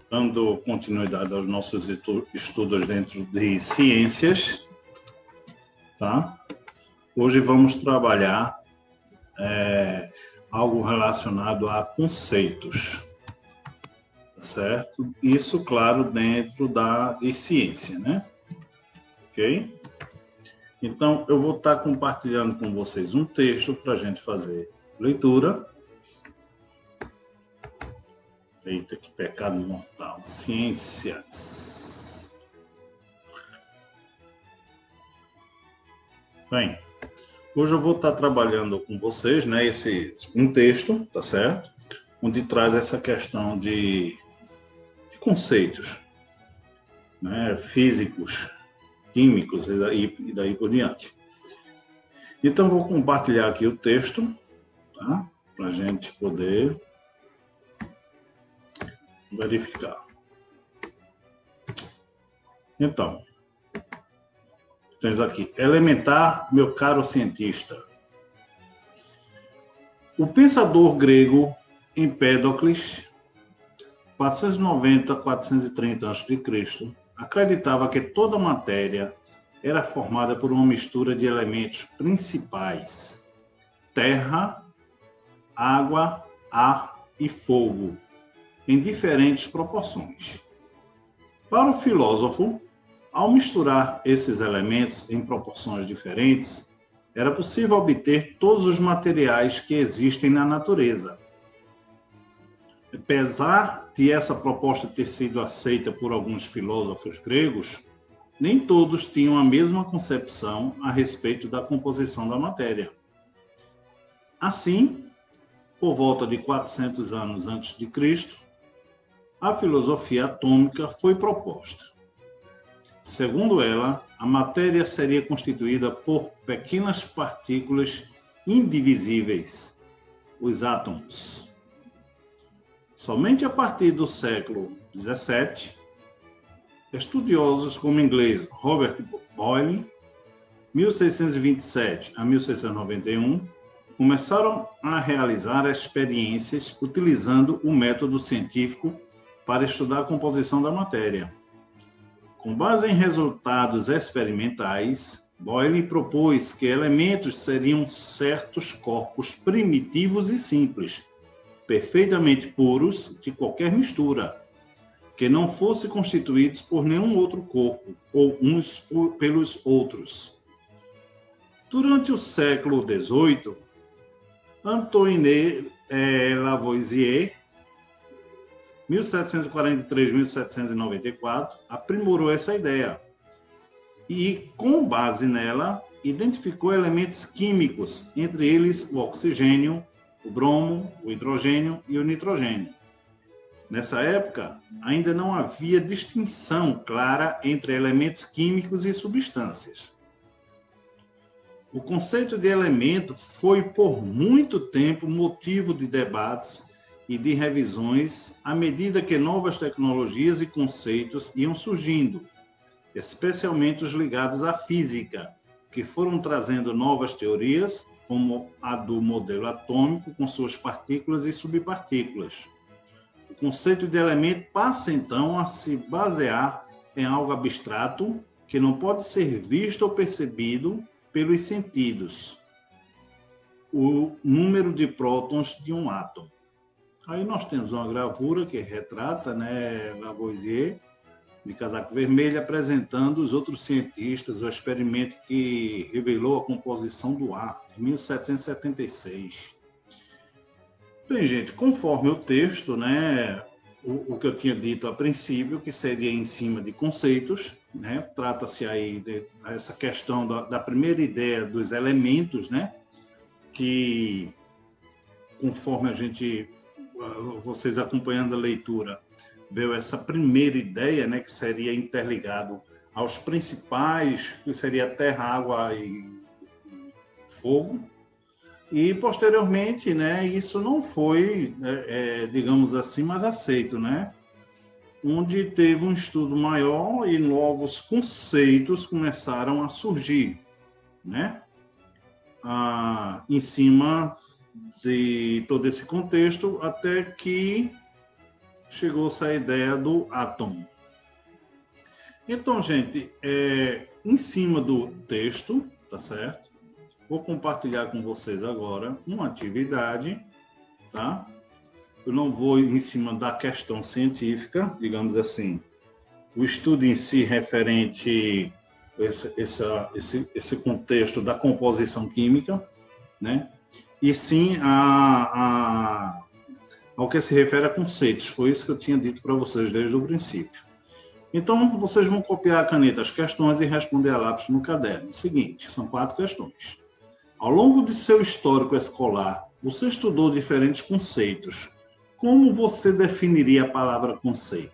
Dando continuidade aos nossos estudos dentro de ciências, tá? Hoje vamos trabalhar algo relacionado a conceitos, certo? Isso, claro, dentro de ciência, né? Ok? Então, eu vou estar compartilhando com vocês um texto para a gente fazer leitura. Eita, que pecado mortal. Ciências. Bem, hoje eu vou estar trabalhando com vocês, né, um texto, tá certo? Onde traz essa questão de conceitos, né, físicos, químicos e daí por diante. Então, vou compartilhar aqui o texto, tá? Para a gente poder verificar. Então, temos aqui, elementar, meu caro cientista. O pensador grego Empédocles, 490-430 a.C., acreditava que toda matéria era formada por uma mistura de elementos principais: terra, água, ar e fogo, em diferentes proporções. Para o filósofo, ao misturar esses elementos em proporções diferentes, era possível obter todos os materiais que existem na natureza. Apesar de essa proposta ter sido aceita por alguns filósofos gregos, nem todos tinham a mesma concepção a respeito da composição da matéria. Assim, por volta de 400 anos antes de Cristo, a filosofia atômica foi proposta. Segundo ela, a matéria seria constituída por pequenas partículas indivisíveis, os átomos. Somente a partir do século XVII, estudiosos como o inglês Robert Boyle, 1627 a 1691, começaram a realizar experiências utilizando o método científico para estudar a composição da matéria. Com base em resultados experimentais, Boyle propôs que elementos seriam certos corpos primitivos e simples, perfeitamente puros de qualquer mistura, que não fossem constituídos por nenhum outro corpo, ou uns pelos outros. Durante o século XVIII, Antoine Lavoisier, 1743-1794, aprimorou essa ideia e, com base nela, identificou elementos químicos, entre eles o oxigênio, o bromo, o hidrogênio e o nitrogênio. Nessa época, ainda não havia distinção clara entre elementos químicos e substâncias. O conceito de elemento foi, por muito tempo, motivo de debates e de revisões à medida que novas tecnologias e conceitos iam surgindo, especialmente os ligados à física, que foram trazendo novas teorias, como a do modelo atômico, com suas partículas e subpartículas. O conceito de elemento passa, então, a se basear em algo abstrato que não pode ser visto ou percebido pelos sentidos. O número de prótons de um átomo. Aí nós temos uma gravura que retrata, né, Lavoisier, de casaco vermelho, apresentando os outros cientistas, o experimento que revelou a composição do ar, em 1776. Bem, gente, conforme o texto, né, o que eu tinha dito a princípio, que seria em cima de conceitos, né, trata-se aí dessa questão da primeira ideia dos elementos, né, que, conforme vocês acompanhando a leitura, veio essa primeira ideia, né, que seria interligado aos principais, que seria terra, água e fogo. E, posteriormente, né, isso não foi, digamos assim, mais aceito, né? Onde teve um estudo maior e novos conceitos começaram a surgir, né? Em cima de todo esse contexto, até que chegou-se à ideia do átomo. Então, gente, em cima do texto, tá certo? Vou compartilhar com vocês agora uma atividade, tá? Eu não vou em cima da questão científica, digamos assim, o estudo em si referente esse contexto da composição química, né? E sim ao que se refere a conceitos. Foi isso que eu tinha dito para vocês desde o princípio. Então, vocês vão copiar a caneta as questões e responder a lápis no caderno. Seguinte, são 4 questões. Ao longo de seu histórico escolar, você estudou diferentes conceitos. Como você definiria a palavra conceito?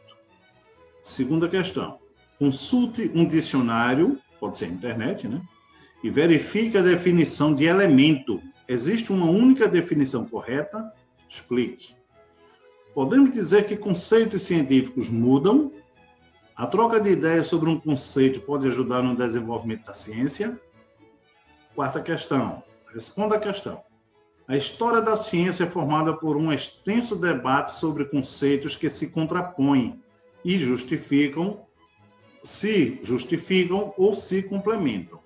Segunda questão. Consulte um dicionário, pode ser internet, né? E verifique a definição de elemento. Existe uma única definição correta? Explique. Podemos dizer que conceitos científicos mudam? A troca de ideias sobre um conceito pode ajudar no desenvolvimento da ciência? Quarta questão. Responda a questão. A história da ciência é formada por um extenso debate sobre conceitos que se contrapõem e se justificam ou se complementam.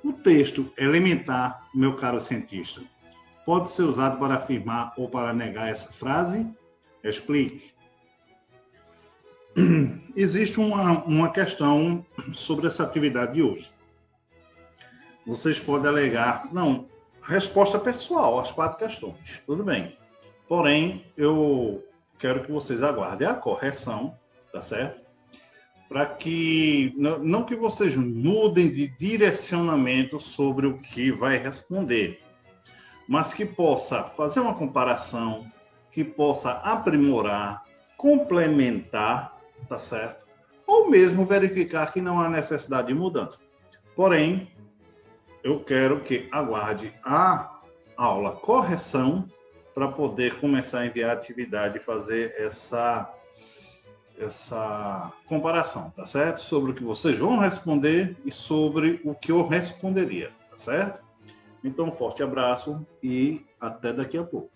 O texto elementar, meu caro cientista, pode ser usado para afirmar ou para negar essa frase? Explique. Existe uma questão sobre essa atividade de hoje. Vocês podem alegar, não, resposta pessoal às 4 questões, tudo bem. Porém, eu quero que vocês aguardem a correção, tá certo? Para que, não que vocês mudem de direcionamento sobre o que vai responder, mas que possa fazer uma comparação, que possa aprimorar, complementar, tá certo? Ou mesmo verificar que não há necessidade de mudança. Porém, eu quero que aguarde a aula correção para poder começar a enviar a atividade e fazer essa comparação, tá certo? Sobre o que vocês vão responder e sobre o que eu responderia, tá certo? Então, um forte abraço e até daqui a pouco.